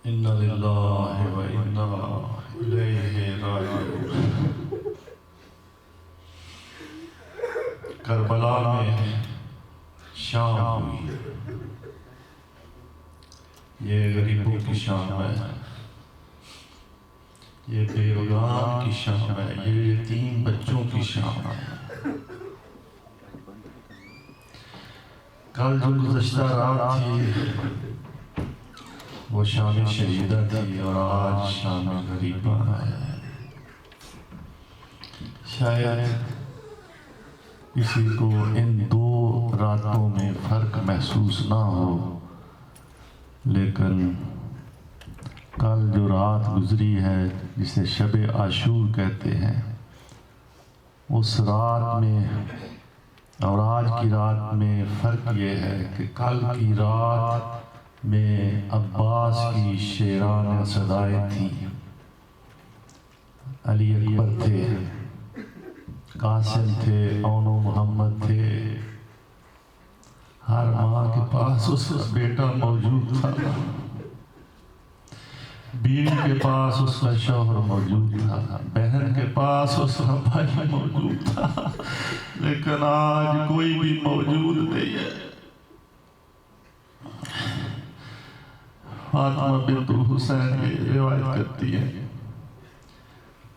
اِنَّ لِلَّهِ وَإِنَّا إِلَيْهِ راجعون۔ کربلا میں شام ہوئی، یہ غریبوں کی شام ہے، یہ بیوگان کی شام ہے، یہ یتیم بچوں کی شام ہے۔ کل جو گزشتہ رات تھی وہ شام شہیدہ تھی، اور آج شام غریبہ ہے۔ شاید کسی کو ان دو راتوں میں فرق محسوس نہ ہو، لیکن کل جو رات گزری ہے جسے شب عاشور کہتے ہیں، اس رات میں اور آج کی رات میں فرق یہ ہے کہ کل کی رات میں عباس کی شیران صدائیں تھیں، علی اکبر تھے، قاسم تھے، اون و محمد تھے، ہر ماں کے پاس اس کا بیٹا موجود تھا، بیوی کے پاس اس کا شوہر موجود تھا، بہن کے پاس اس کا بھائی موجود تھا، لیکن آج کوئی بھی موجود نہیں ہے۔ فاطمہ بنت الحسین کی روایت کرتی ہے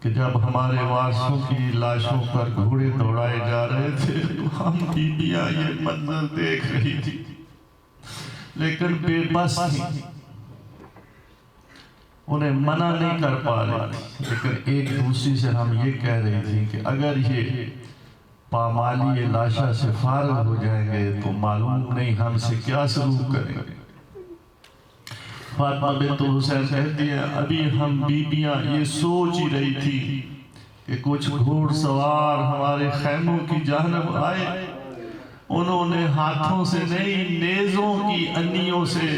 کہ جب ہمارے وارثوں کی لاشوں پر گھوڑے دوڑائے جا رہے تھے تو ہم بیویاں یہ منظر دیکھ رہی تھی، لیکن بے بس تھی، انہیں منع نہیں کر پا رہی تھی، لیکن ایک دوسری سے ہم یہ کہہ رہی تھی کہ اگر یہ پامالی لاشا سے فارغ ہو جائیں گے تو معلوم نہیں ہم سے کیا سلوک کریں گے۔ فاطمہ بنت حسین کہتی ہیں ابھی ہم بیبیاں یہ سوچ ہی رہی تھی کہ کچھ گھوڑ سوار ہمارے خیموں کی جانب آئے، انہوں نے ہاتھوں سے نہیں نیزوں کی انیوں سے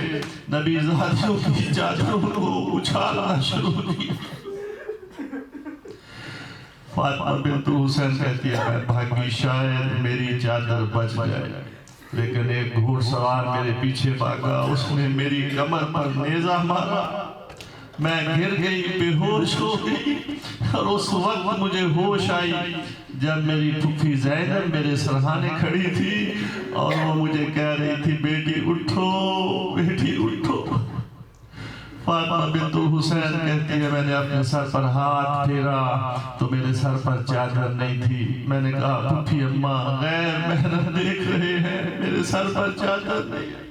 نبی زادیوں کی چادروں کو اچھالنا شروع کیا۔ فاطمہ بنت حسین کہتی ہے میں بھاگی شاید میری چادر بچ جائے، لیکن ایک گھوڑ سوار میرے پیچھے بھاگا، اس نے میری کمر پر نیزہ مارا، میں گر گئی، بے ہوش ہو گئی، اور اس وقت مجھے ہوش آئی جب میری پھوپھی زینب میرے سرہانے کھڑی تھی اور وہ مجھے کہہ رہی تھی بیٹی اٹھو، بیٹی اٹھو۔ فاطمہ بنت حسین کہتی ہے میں نے اپنے سر پر ہاتھ پھیرا تو میرے سر پر چادر نہیں تھی، میں نے کہا پھوپھی اماں غیر محرم دیکھ رہے ہیں، میرے سر پر چادر نہیں ہے۔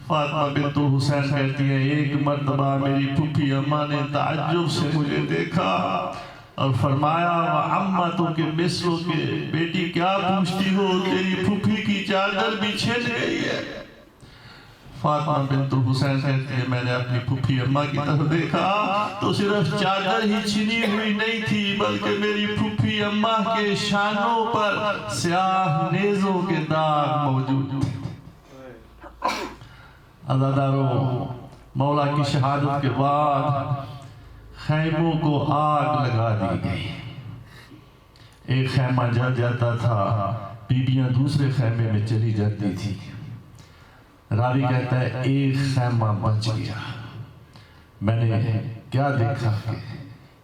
فاطمہ بنت حسین کہتی ہے ایک مرتبہ میری پھوپھی اماں نے تعجب سے مجھے دیکھا اور فرمایا وَعَمَّتُكِ مِثْلُكِ بیٹی کیا پوچھتی ہو، تیری پھوپھی کی چادر بھی چھن گئی ہے۔ فاطمہ بنت حسین کہتی ہے میں نے اپنی پھوپھی اماں کی طرف دیکھا تو صرف چادر ہی چھنی ہوئی نہیں تھی بلکہ میری پھوپھی اماں کے شانوں پر سیاہ نیزوں کے داغ موجود تھے۔ عزاداروں، مولا کی شہادت کے بعد خیموں کو آگ لگا دی گئی، ایک خیمہ جل جاتا تھا، بیبیاں دوسرے خیمے میں چلی جاتی تھی، راوی کہتا ہے ایک خیمہ بچ گیا۔ میں نے کیا دیکھا کہ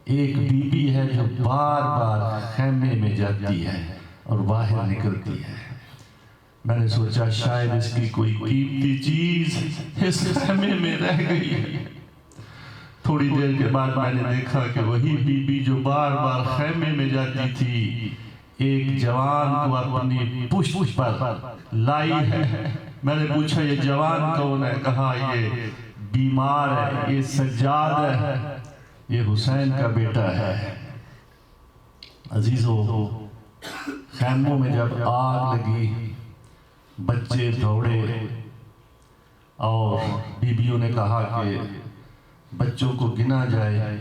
ایک بی بی ہے جو بار بار خیمے میں جاتی ہے اور باہر نکلتی ہے، میں نے سوچا شاید اس کی کوئی قیمتی چیز اس خیمے میں رہ گئی ہے۔ تھوڑی دیر کے بعد میں نے دیکھا کہ وہی بی بی جو بار بار خیمے میں جاتی تھی ایک جوان کو اپنی پشت پر لائی ہے۔ میں نے پوچھا یہ جوان کون ہے؟ کہا یہ بیمار ہے، یہ سجاد ہے، یہ حسین کا بیٹا ہے۔ عزیزو، خیموں میں جب آگ لگی بچے دوڑے اور بیویوں نے کہا کہ بچوں کو گنا جائے،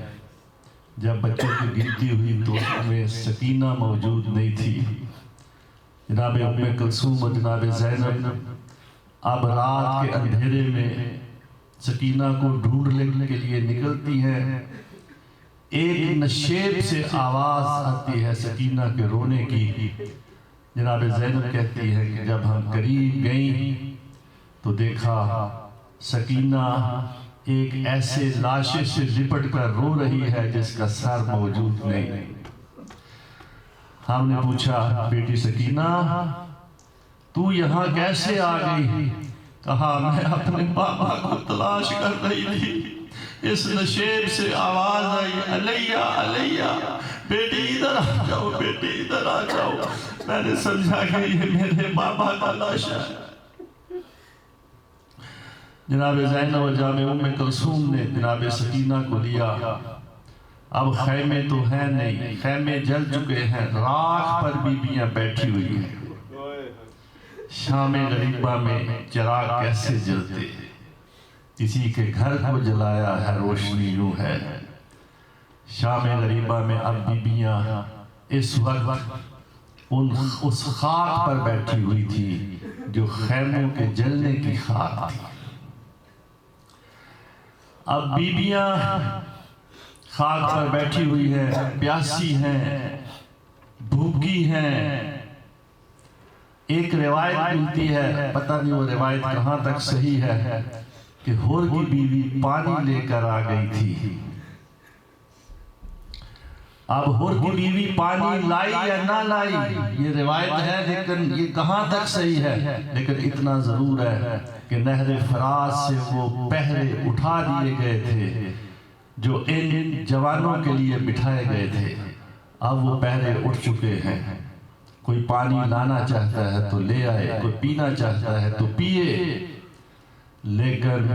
جب بچوں کی گنتی ہوئی تو اس میں سکینہ موجود نہیں تھی۔ جناب ام کلثوم و جناب زینب اب رات کے اندھیرے میں سکینہ کو ڈھونڈنے کے لیے نکلتی ہیں، ایک نشیب سے آواز آتی ہے سکینہ کے رونے کی۔ جناب زینب کہتی ہے کہ جب ہم قریب گئیں تو دیکھا سکینہ ایک ایسے لاشے سے لپٹ کر رو رہی ہے جس کا سر موجود نہیں۔ ہم نے پوچھا بیٹی سکینہ تو یہاں کیسے آ گئی؟ کہا میں اپنے بابا کو تلاش کر رہی تھی، اس نشیب سے آواز آئی علیہ علیہ، بیٹی ادھر آ جاؤ، بیٹی ادھر آ جاؤ۔ میں نے سمجھا کہ یہ میرے بابا کا لاشا ہے۔ جناب زینب و جامع ام کلثوم نے جناب سکینہ کو لیا۔ اب خیمے تو ہیں نہیں، خیمے جل چکے ہیں، راکھ پر بیبیاں بیٹھی ہوئی ہیں۔ شام غریبہ میں چراغ کیسے جلتے، کسی کے گھر کو جلایا ہے روشنی یوں ہے۔ شام غریبہ میں اب بیبیاں اس وقت اس خاک پر بیٹھی ہوئی تھی جو خیموں کے جلنے کی خاک تھی۔ اب بیبیاں خاک پر بیٹھی ہوئی ہیں، پیاسی ہیں، بھوکی ہیں۔ ایک روایت ملتی ہے، پتہ نہیں وہ روایت کہاں تک صحیح ہے، کہ ہور کی بیوی پانی لے کر آ گئی تھی۔ اب ہور کی بیوی پانی لائی یا نہ لائی یہ روایت ہے، لیکن یہ کہاں تک صحیح ہے، لیکن اتنا ضرور ہے کہ نہر فرات سے وہ پہرے اٹھا دیے گئے تھے جو ان جوانوں کے لیے بٹھائے گئے تھے۔ اب وہ پہرے اٹھ چکے ہیں، کوئی پانی لانا چاہتا ہے تو لے آئے، کوئی پینا چاہتا ہے تو پیے، لیکن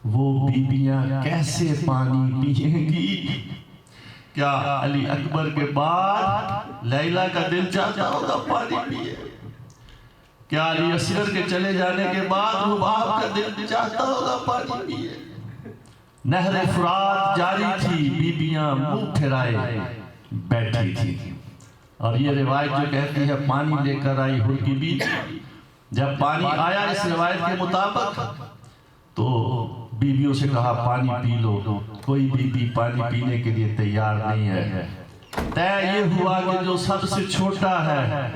وہ بیبیاں کیسے پانی پئیں گی؟ کیا علی اکبر کے بعد لیلہ کا دل چاہتا ہوگا پانی پیے؟ کیا علی اصغر کے چلے جانے کے بعد رباب کا دل چاہتا ہوگا پانی پیے؟ نہر فرات جاری تھی، بیبیاں منہ پھرائے بیٹھی تھی۔ اور یہ روایت جو کہتی ہے پانی لے کر آئی ہور کی بیوی، جب پانی آیا اس روایت کے مطابق تو بیویوں سے کہا پانی پی لو۔ کوئی بیوی پانی پینے کے لیے تیار نہیں ہے۔ طے یہ ہوا کہ جو سب سے چھوٹا ہے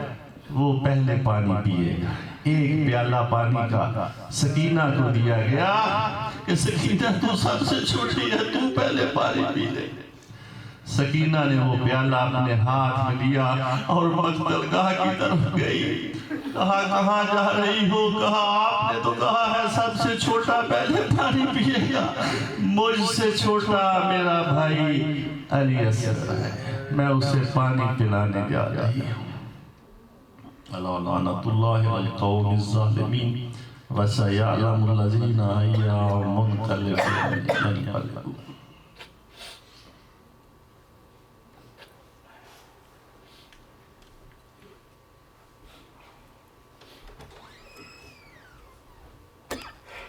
وہ پہلے پانی پیے گا۔ ایک پیالہ پانی کا سکینہ کو دیا گیا کہ سکینہ تو سب سے چھوٹی ہے، تو پہلے پانی پی لے۔ سکینہ نے وہ پیالہ اپنے ہاتھ میں لیا اور مقتلگاہ کی طرف گئی۔ کہا کہاں جا رہی ہو؟ کہا آپ نے تو کہا ہے سب سے چھوٹا پہلے پانی پیے گا، مجھ سے چھوٹا میرا بھائی علی اصغر ہے، میں اسے پانی پلانے جا رہی ہوں۔ لعنت اللہ علی القوم الظالمین وسیعلم الذین ایام منقلب